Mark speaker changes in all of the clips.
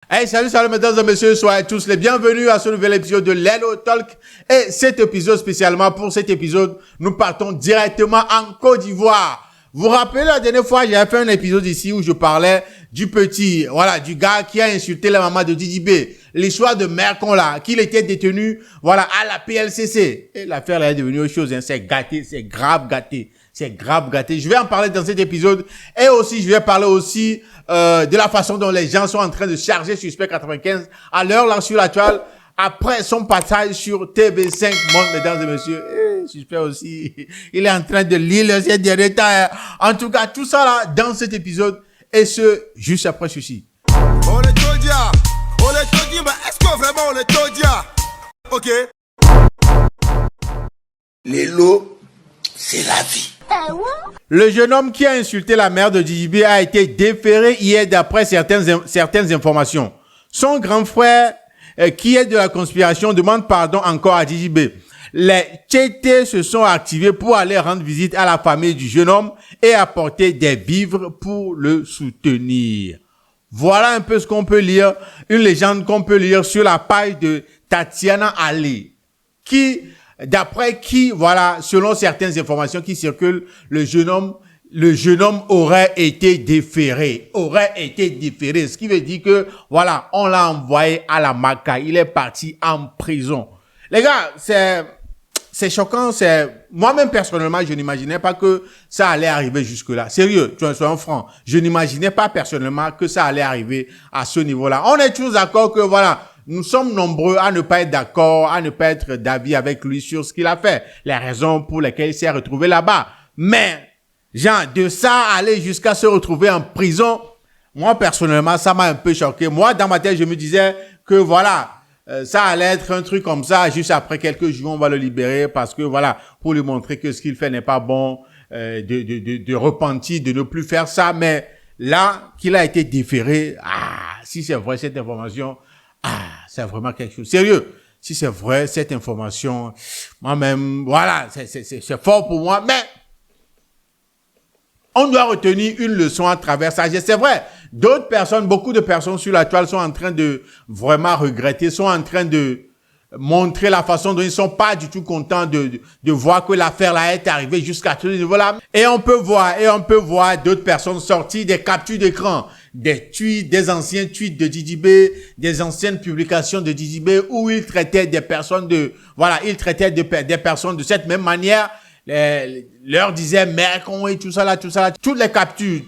Speaker 1: Hey, salut mesdames et messieurs, soyez tous les bienvenus à ce nouvel épisode de Lelo Talk. Et cet épisode, spécialement pour cet épisode, nous partons directement en Côte d'Ivoire. Vous vous rappelez la dernière fois, j'avais fait un épisode ici où je parlais du du gars qui a insulté la maman de Didi B. L'histoire de Mercon là, qu'il était détenu, à la PLCC. Et l'affaire là est devenue autre chose, hein. C'est gâté, c'est grave gâté. C'est grave gâté. Je vais en parler dans cet épisode. Et aussi, je vais parler aussi de la façon dont les gens sont en train de charger Suspect 95 à l'heure là sur la toile après son passage sur TV5 Monde, mesdames et messieurs. Et Suspect aussi, il est en train de lire ces derniers temps. En tout cas, tout ça là dans cet épisode et ce juste après ceci.
Speaker 2: On est Todia, mais est-ce que vraiment on est Todia? Ok.
Speaker 3: Les lots, c'est la vie.
Speaker 1: Le jeune homme qui a insulté la mère de Didi B a été déféré hier d'après certaines informations. Son grand frère, qui est de la conspiration, demande pardon encore à Didi B. Les Tchétés se sont activés pour aller rendre visite à la famille du jeune homme et apporter des vivres pour le soutenir. Voilà un peu ce qu'on peut lire, une légende qu'on peut lire sur la page de Tatiana Ali, selon certaines informations qui circulent, le jeune homme aurait été déféré. Ce qui veut dire que, on l'a envoyé à la Maca. Il est parti en prison. Les gars, c'est choquant, moi-même personnellement, je n'imaginais pas que ça allait arriver jusque-là. Sérieux, soyons francs. Je n'imaginais pas personnellement que ça allait arriver à ce niveau-là. On est tous d'accord que, nous sommes nombreux à ne pas être d'accord, à ne pas être d'avis avec lui sur ce qu'il a fait, les raisons pour lesquelles il s'est retrouvé là-bas. Mais, de ça à aller jusqu'à se retrouver en prison, moi personnellement, ça m'a un peu choqué. Moi, dans ma tête, je me disais que ça allait être un truc comme ça, juste après quelques jours, on va le libérer parce que pour lui montrer que ce qu'il fait n'est pas bon, de repentir, de ne plus faire ça. Mais là, qu'il a été déféré, si c'est vrai cette information, c'est vraiment quelque chose. Sérieux, si c'est vrai cette information, moi-même, c'est fort pour moi, mais on doit retenir une leçon à travers ça. C'est vrai, beaucoup de personnes sur la toile sont en train de vraiment regretter, sont en train de montrer la façon dont ils sont pas du tout contents de voir que l'affaire là est arrivée jusqu'à ce niveau-là. Et on peut voir d'autres personnes sortir des captures d'écran, des tweets, des anciens tweets de Didi B, des anciennes publications de Didi B où il traitait des personnes des personnes de cette même manière, leur disait Mercon et tout ça là, toutes les captures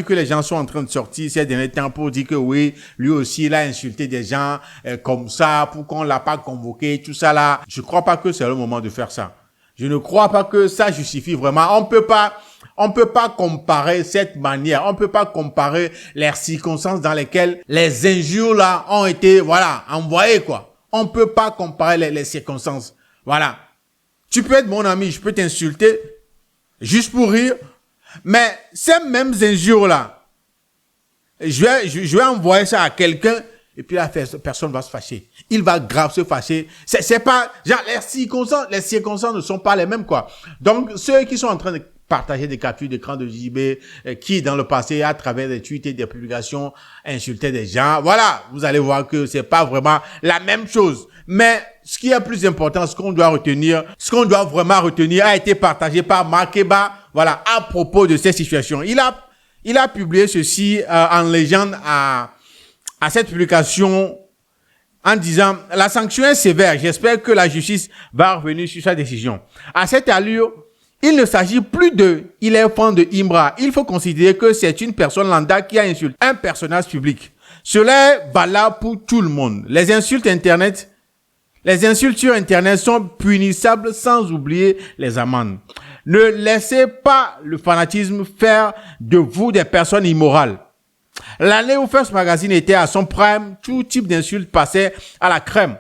Speaker 1: que les gens sont en train de sortir ces derniers temps pour dire que oui, lui aussi il a insulté des gens comme ça, pour qu'on l'a pas convoqué, tout ça là. Je crois pas que c'est le moment de faire ça. Je ne crois pas que ça justifie vraiment. On peut pas comparer cette manière. On peut pas comparer les circonstances dans lesquelles les injures là ont été, envoyées, quoi. On peut pas comparer les circonstances. Tu peux être mon ami, je peux t'insulter, juste pour rire. Mais ces mêmes injures là, je vais envoyer ça à quelqu'un, et puis la personne va se fâcher. Il va grave se fâcher. C'est pas, les circonstances ne sont pas les mêmes, quoi. Donc, ceux qui sont en train de partager des captures d'écran de JB, qui dans le passé, à travers des tweets et des publications, insultaient des gens, vous allez voir que c'est pas vraiment la même chose. Mais, ce qui est plus important, ce qu'on doit vraiment retenir, a été partagé par Makeba, à propos de cette situation. Il a publié ceci, en légende à cette publication, en disant, la sanction est sévère. J'espère que la justice va revenir sur sa décision. À cette allure, il ne s'agit plus il est fan de Imbra. Il faut considérer que c'est une personne lambda qui a insulté un personnage public. Cela est valable pour tout le monde. Les insultes sur Internet sont punissables sans oublier les amendes. Ne laissez pas le fanatisme faire de vous des personnes immorales. L'année où First Magazine était à son prime, tout type d'insultes passait à la crème.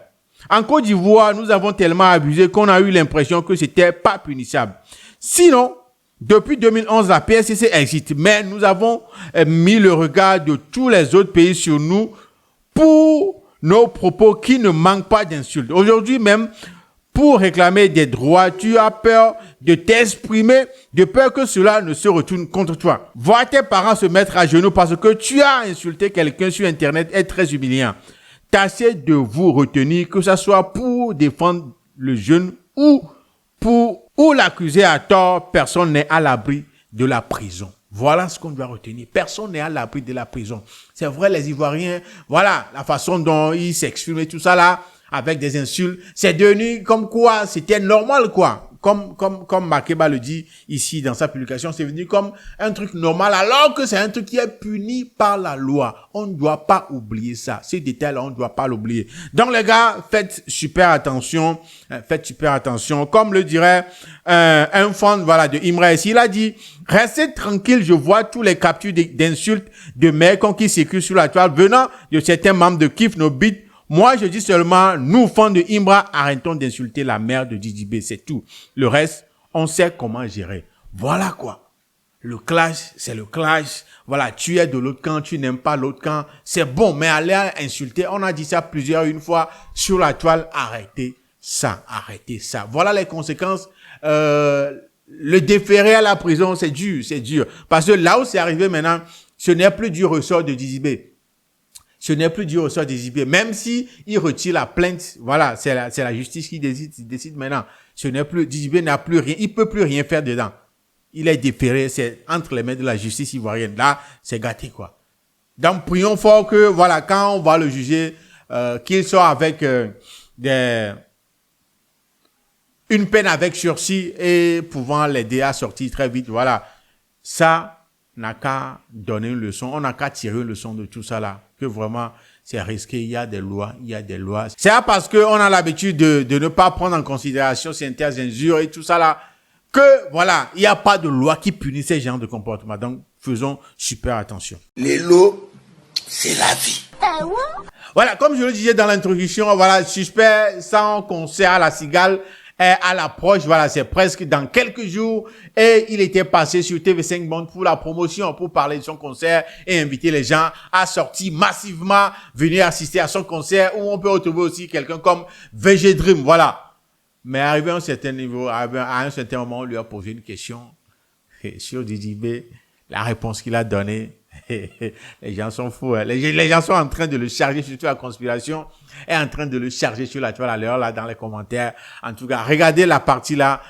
Speaker 1: En Côte d'Ivoire, nous avons tellement abusé qu'on a eu l'impression que c'était pas punissable. Sinon, depuis 2011, la PSCC existe, mais nous avons mis le regard de tous les autres pays sur nous pour nos propos qui ne manquent pas d'insultes. Aujourd'hui même, pour réclamer des droits, tu as peur de t'exprimer, de peur que cela ne se retourne contre toi. Voir tes parents se mettre à genoux parce que tu as insulté quelqu'un sur Internet est très humiliant. Tâchez de vous retenir, que ce soit pour défendre le jeune ou l'accuser à tort. Personne n'est à l'abri de la prison. Voilà ce qu'on doit retenir. Personne n'est à l'abri de la prison. C'est vrai, les Ivoiriens, voilà, la façon dont ils s'expriment et tout ça là, avec des insultes, c'est devenu comme quoi, c'était normal quoi. Comme Makeba le dit ici dans sa publication, c'est devenu comme un truc normal alors que c'est un truc qui est puni par la loi. On ne doit pas oublier ça. Ces détails-là, on ne doit pas l'oublier. Donc les gars, faites super attention. Comme le dirait un fan voilà, de Imra ici, il a dit, restez tranquille, je vois tous les captures d'insultes de mecs qui circulent sur la toile venant de certains membres de Kif No Beat. Moi, je dis seulement, nous, fans de Imbra, arrêtons d'insulter la mère de Didi B, c'est tout. Le reste, on sait comment gérer. Voilà quoi. Le clash, c'est le clash. Voilà, tu es de l'autre camp, tu n'aimes pas l'autre camp. C'est bon, mais aller insulter, on a dit ça une fois sur la toile, arrêtez ça. Voilà les conséquences. Le déférer à la prison, c'est dur. Parce que là où c'est arrivé maintenant, ce n'est plus du ressort de Didi B. Ce n'est plus du ressort des IB. Même si il retire la plainte, voilà, c'est la justice qui décide maintenant. Ce n'est plus, DJB n'a plus rien, il peut plus rien faire dedans. Il est déféré, c'est entre les mains de la justice ivoirienne. Là, c'est gâté, quoi. Donc, prions fort que, voilà, quand on va le juger, qu'il soit avec, une peine avec sursis et pouvant l'aider à sortir très vite, voilà. Ça n'a qu'à donner une leçon, on n'a qu'à tirer une leçon de tout ça là. Que vraiment, c'est risqué, il y a des lois. C'est parce qu'on a l'habitude de ne pas prendre en considération certaines injures et tout ça là, que voilà, il n'y a pas de loi qui punit ces genres de comportements. Donc, faisons super attention.
Speaker 3: Les lots, c'est la vie.
Speaker 1: Voilà, comme je le disais dans l'introduction, voilà, suspect sans concert à la Cigale est à l'approche, voilà, c'est presque dans quelques jours et il était passé sur TV5 Monde pour la promotion, pour parler de son concert et inviter les gens à sortir massivement, venir assister à son concert où on peut retrouver aussi quelqu'un comme VG Dream, voilà. Mais arrivé à un certain niveau, à un certain moment, on lui a posé une question sur DJB, la réponse qu'il a donnée, les gens sont fous, hein. Les gens sont en train de le charger sur la conspiration et en train de le charger sur la toile à l'heure là dans les commentaires. En tout cas, regardez la partie là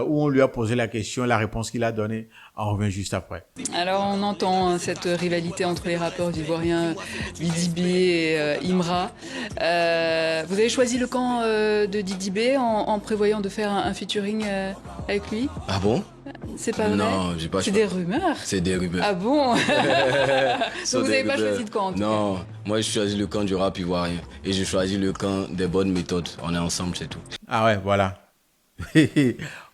Speaker 1: où on lui a posé la question, la réponse qu'il a donnée. On revient juste après.
Speaker 4: Alors on entend cette rivalité entre les rappeurs ivoiriens Didi B et Imra. Vous avez choisi le camp de Didi B en prévoyant de faire un featuring avec lui?
Speaker 5: Ah bon?
Speaker 4: C'est pas vrai?
Speaker 5: Non, j'ai pas choisi.
Speaker 4: C'est des rumeurs?
Speaker 5: C'est des rumeurs.
Speaker 4: Ah bon? Donc vous n'avez pas choisi de camp en tout cas.
Speaker 5: Non, moi je choisis le camp du rap ivoirien et je choisis le camp des bonnes méthodes. On est ensemble, c'est tout.
Speaker 1: Ah ouais, voilà.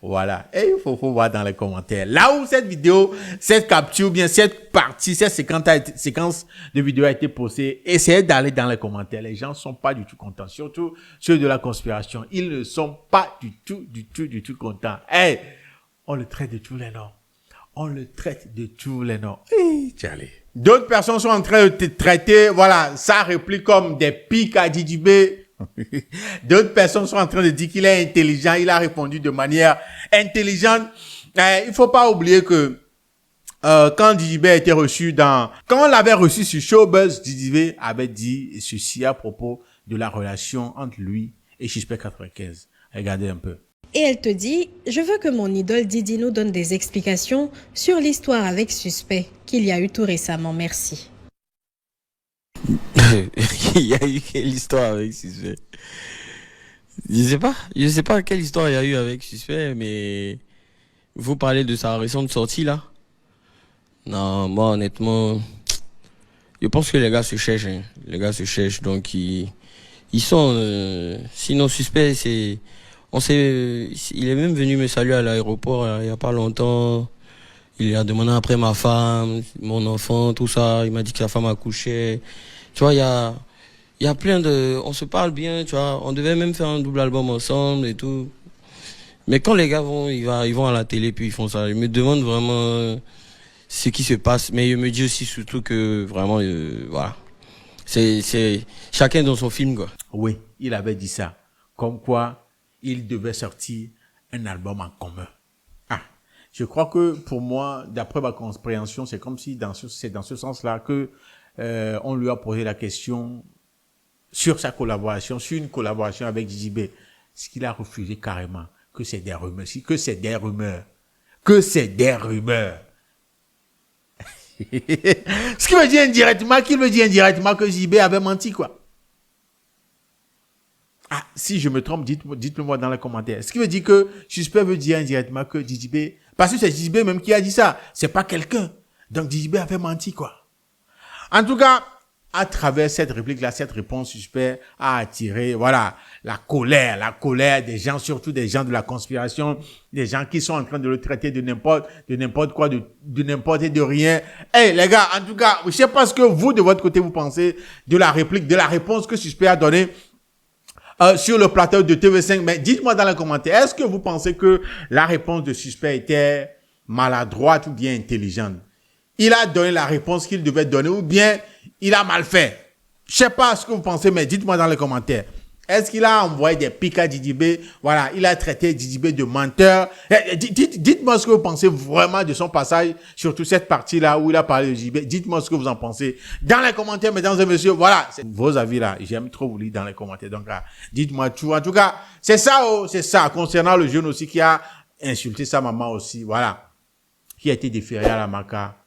Speaker 1: Voilà. Et il faut voir dans les commentaires. Là où cette vidéo, cette capture, bien cette partie, cette séquence de vidéo a été postée, essayez d'aller dans les commentaires. Les gens ne sont pas du tout contents. Surtout ceux de la conspiration. Ils ne sont pas du tout contents. Hey, on le traite de tous les noms. Hey, Charlie. D'autres personnes sont en train de te traiter, voilà, ça réplique comme des pics à Didi B. D'autres personnes sont en train de dire qu'il est intelligent. Il a répondu de manière intelligente. Il faut pas oublier que quand Didi B a été reçu quand on l'avait reçu sur Showbuzz, Didi B avait dit ceci à propos de la relation entre lui et Suspect 95. Regardez un peu.
Speaker 6: Et elle te dit, je veux que mon idole Didi nous donne des explications sur l'histoire avec Suspect qu'il y a eu tout récemment. Merci.
Speaker 7: Il y a eu quelle histoire avec Suspect? Je sais pas quelle histoire il y a eu avec Suspect, mais vous parlez de sa récente sortie là. Non, moi honnêtement, je pense que les gars se cherchent, hein. Les gars se cherchent, donc ils sont. Sinon Suspect, il est même venu me saluer à l'aéroport il y a pas longtemps. Il a demandé après ma femme, mon enfant, tout ça. Il m'a dit que sa femme a couché. Tu vois, il y a plein on se parle bien, tu vois. On devait même faire un double album ensemble et tout. Mais quand les gars ils vont à la télé puis ils font ça. Ils me demandent vraiment ce qui se passe. Mais ils me disent aussi surtout que vraiment, voilà. C'est chacun dans son film, quoi.
Speaker 1: Oui, il avait dit ça. Comme quoi, ils devaient sortir un album en commun. Ah, je crois que pour moi, d'après ma compréhension, c'est comme si c'est dans ce sens-là que on lui a posé la question sur sa collaboration, sur une collaboration avec Didi B. Ce qu'il a refusé carrément, que c'est des rumeurs, que c'est des rumeurs, que c'est des rumeurs. Ce qui veut dire indirectement, que JB avait menti, quoi. Ah, si je me trompe, dites-le moi dans les commentaires. Ce qui veut dire que Suspect veut dire indirectement que JB, parce que c'est JB même qui a dit ça, c'est pas quelqu'un. Donc JB avait menti, quoi. En tout cas, à travers cette réplique-là, cette réponse, Suspect a attiré, voilà, la colère des gens, surtout des gens de la conspiration, des gens qui sont en train de le traiter de n'importe quoi, de n'importe et de rien. Hey, les gars, en tout cas, je sais pas ce que vous, de votre côté, vous pensez de la réplique, de la réponse que Suspect a donnée sur le plateau de TV5. Mais dites-moi dans les commentaires, est-ce que vous pensez que la réponse de Suspect était maladroite ou bien intelligente? Il a donné la réponse qu'il devait donner ou bien il a mal fait? Je sais pas ce que vous pensez, mais dites-moi dans les commentaires. Est-ce qu'il a envoyé des pics à Didi B? Voilà, il a traité Didi B de menteur. Dites-moi ce que vous pensez vraiment de son passage, surtout cette partie-là où il a parlé de Didi B. Dites-moi ce que vous en pensez dans les commentaires, mesdames et messieurs. Voilà, c'est vos avis là. J'aime trop vous lire dans les commentaires. Donc là, dites-moi tout. En tout cas, c'est ça, c'est ça. Concernant le jeune aussi qui a insulté sa maman aussi, voilà, qui a été déféré à la Maca.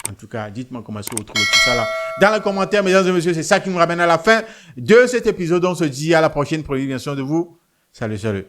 Speaker 1: En tout cas, dites-moi comment est-ce que vous trouvez tout ça là. Dans les commentaires, mesdames et messieurs, c'est ça qui nous ramène à la fin de cet épisode. On se dit à la prochaine, prenez bien soin de vous. Salut, salut.